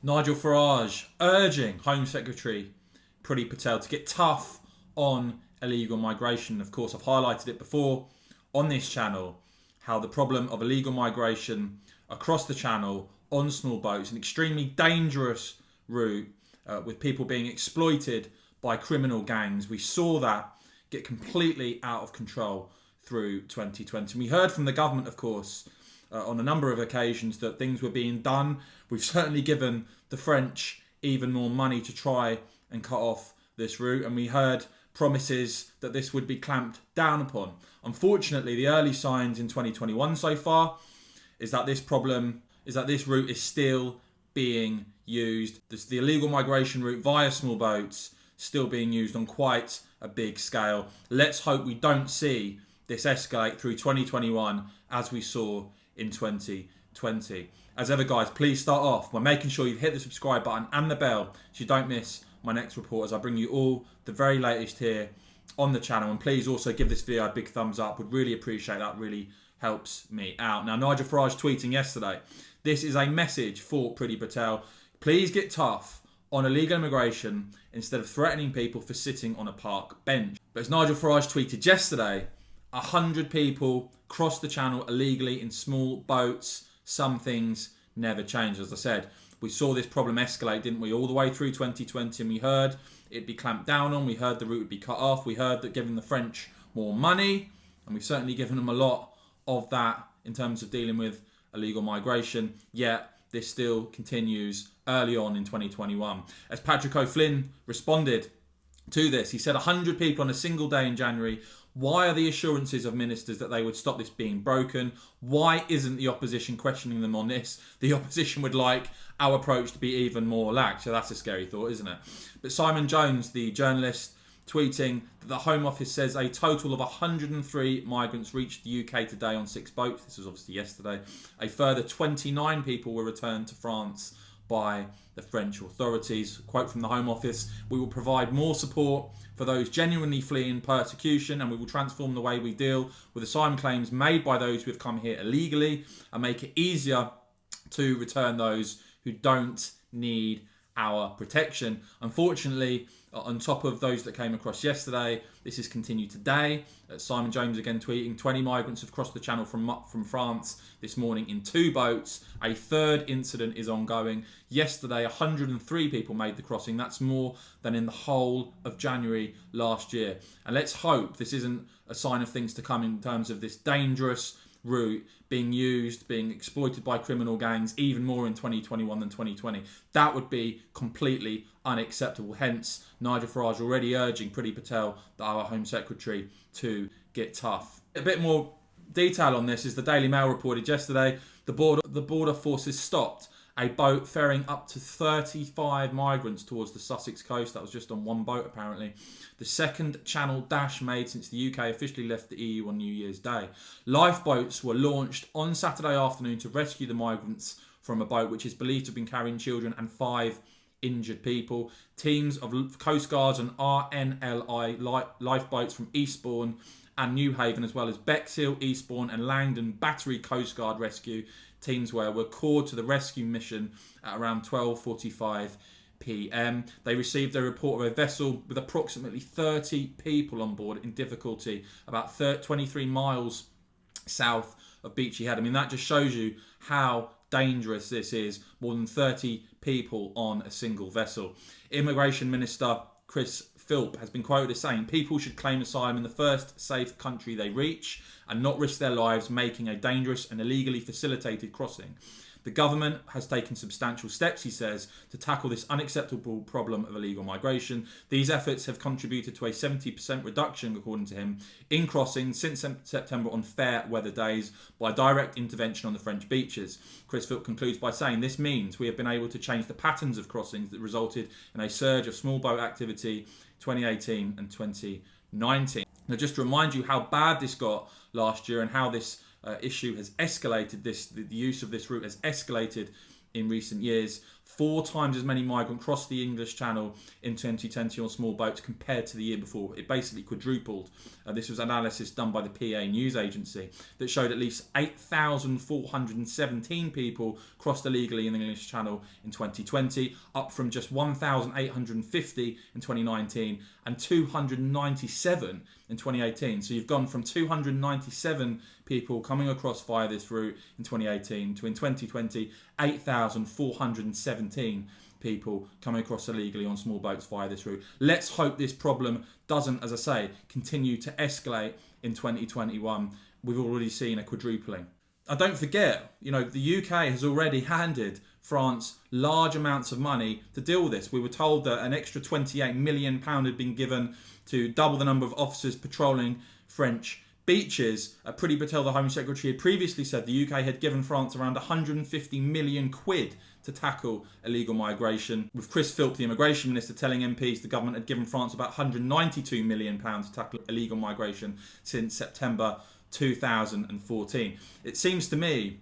Nigel Farage urging Home Secretary Patel to get tough on illegal migration. Of course, I've highlighted it before on this channel, how the problem of illegal migration across the channel on small boats, an extremely dangerous route with people being exploited by criminal gangs. We saw that get completely out of control through 2020. We heard from the government, of course, on a number of occasions that things were being done. We've certainly given the French even more money to try and cut off this route, and we heard promises that this would be clamped down upon. Unfortunately, the early signs in 2021 so far is that this route is still being used. The illegal migration route via small boats still being used on quite a big scale. Let's hope we don't see this escalate through 2021 as we saw in 2020. As ever, guys, please start off by making sure you've hit the subscribe button and the bell so you don't miss my next report, as I bring you all the very latest here on the channel. And please also give this video a big thumbs up. Would really appreciate that. Really helps me out. Now, Nigel Farage tweeting yesterday, this is a message for Priti Patel. Please get tough on illegal immigration instead of threatening people for sitting on a park bench. But as Nigel Farage tweeted yesterday, 100 people crossed the channel illegally in small boats. Some things never change. As I said, we saw this problem escalate, didn't we, all the way through 2020, and we heard it'd be clamped down on. We heard the route would be cut off. We heard that giving the French more money, and we've certainly given them a lot of that in terms of dealing with illegal migration. Yet this still continues early on in 2021. As Patrick O'Flynn responded to this, he said 100 people on a single day in January. Why are the assurances of ministers that they would stop this being broken? Why isn't the opposition questioning them on this? The opposition would like our approach to be even more lax. So that's a scary thought, isn't it? But Simon Jones, the journalist, tweeting that the Home Office says a total of 103 migrants reached the UK today on 6 boats. This was obviously yesterday. A further 29 people were returned to France by the French authorities. Quote from the Home Office: "We will provide more support for those genuinely fleeing persecution, and we will transform the way we deal with asylum claims made by those who have come here illegally and make it easier to return those who don't need our protection." Unfortunately, on top of those that came across yesterday, this has continued today. Simon Jones again tweeting, 20 migrants have crossed the channel from France this morning in 2 boats. A third incident is ongoing. Yesterday, 103 people made the crossing. That's more than in the whole of January last year. And let's hope this isn't a sign of things to come in terms of this dangerous route being used, being exploited by criminal gangs even more in 2021 than 2020. That would be completely unacceptable. Hence, Nigel Farage already urging Priti Patel, our Home Secretary, to get tough. A bit more detail on this is the Daily Mail reported yesterday the border forces stopped a boat ferrying up to 35 migrants towards the Sussex coast. That was just on one boat, apparently. The second channel dash made since the UK officially left the EU on New Year's Day. Lifeboats were launched on Saturday afternoon to rescue the migrants from a boat which is believed to have been carrying children and 5 injured people. Teams of Coast Guards and RNLI lifeboats from Eastbourne and Newhaven, as well as Bexhill, Eastbourne and Langdon Battery Coast Guard rescue teams were called to the rescue mission at around 12:45 p.m. They received a report of a vessel with approximately 30 people on board in difficulty about 23 miles south of Beachy Head. I mean, that just shows you how dangerous this is. More than 30 people on a single vessel. Immigration Minister Chris Philp has been quoted as saying people should claim asylum in the first safe country they reach and not risk their lives making a dangerous and illegally facilitated crossing. The government has taken substantial steps, he says, to tackle this unacceptable problem of illegal migration. These efforts have contributed to a 70% reduction, according to him, in crossings since September on fair weather days by direct intervention on the French beaches. Chris Philp concludes by saying this means we have been able to change the patterns of crossings that resulted in a surge of small boat activity 2018 and 2019. Now, just to remind you how bad this got last year and how this issue has escalated, the use of this route has escalated in recent years. 4 times as many migrants crossed the English Channel in 2020 on small boats compared to the year before. It basically quadrupled. This was analysis done by the PA news agency that showed at least 8,417 people crossed illegally in the English Channel in 2020, up from just 1,850 in 2019 and 297 in 2018. So you've gone from 297 people coming across via this route in 2018 to in 2020, 8,417 people coming across illegally on small boats via this route. Let's hope this problem doesn't, as I say, continue to escalate in 2021. We've already seen a quadrupling. And don't forget, the UK has already handed France large amounts of money to deal with this. We were told that an extra £28 million had been given to double the number of officers patrolling French beaches. Priti Patel, the Home Secretary, had previously said the UK had given France around 150 million quid to tackle illegal migration, with Chris Philp, the immigration minister, telling MPs the government had given France about £192 million to tackle illegal migration since September 2014. It seems to me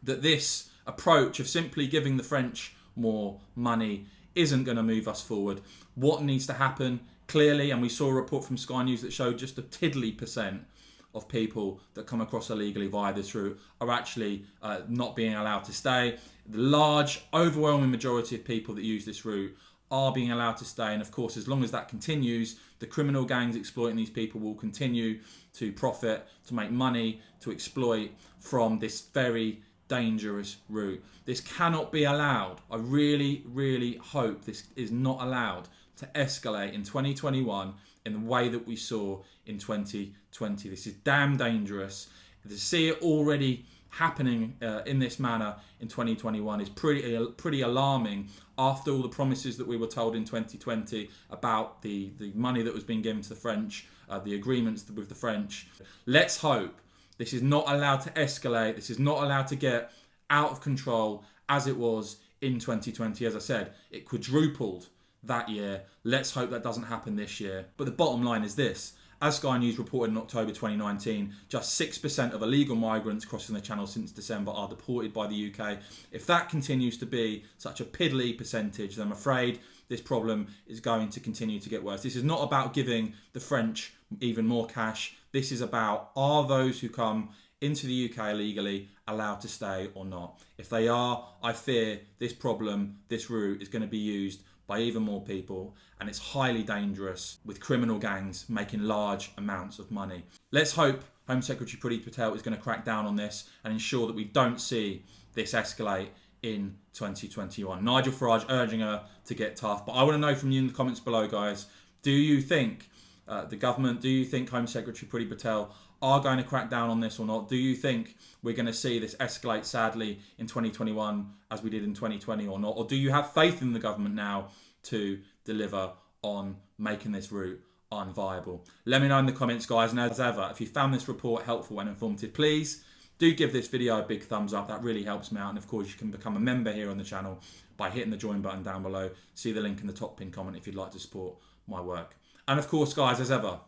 that this approach of simply giving the French more money isn't going to move us forward. What needs to happen, clearly, and we saw a report from Sky News that showed just a tiddly % of people that come across illegally via this route are actually not being allowed to stay. The large, overwhelming majority of people that use this route are being allowed to stay, and of course, as long as that continues, the criminal gangs exploiting these people will continue to profit, to make money, to exploit from this very dangerous route. This cannot be allowed. I really, really hope this is not allowed to escalate in 2021 in the way that we saw in 2020. This is damn dangerous. To see it already happening in this manner in 2021 is pretty alarming, after all the promises that we were told in 2020 about the money that was being given to the French, the agreements with the French. Let's hope this is not allowed to escalate. This is not allowed to get out of control as it was in 2020. As I said, it quadrupled that year. Let's hope that doesn't happen this year. But the bottom line is this. As Sky News reported in October 2019, just 6% of illegal migrants crossing the Channel since December are deported by the UK. If that continues to be such a piddly percentage, then I'm afraid this problem is going to continue to get worse. This is not about giving the French even more cash. This is about, are those who come into the UK illegally allowed to stay or not? If they are, I fear this problem, this route, is going to be used by even more people, and it's highly dangerous, with criminal gangs making large amounts of money. Let's hope Home Secretary Priti Patel is going to crack down on this and ensure that we don't see this escalate in 2021. Nigel Farage urging her to get tough, but I want to know from you in the comments below, guys. Do you think the government, do you think Home Secretary Priti Patel are going to crack down on this or not? Do you think we're going to see this escalate sadly in 2021 as we did in 2020 or not? Or do you have faith in the government now to deliver on making this route unviable? Let me know in the comments, guys. And as ever, if you found this report helpful and informative, please do give this video a big thumbs up. That really helps me out. And of course, you can become a member here on the channel by hitting the join button down below. See the link in the top pinned comment if you'd like to support my work. And of course, guys, as ever,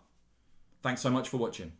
thanks so much for watching.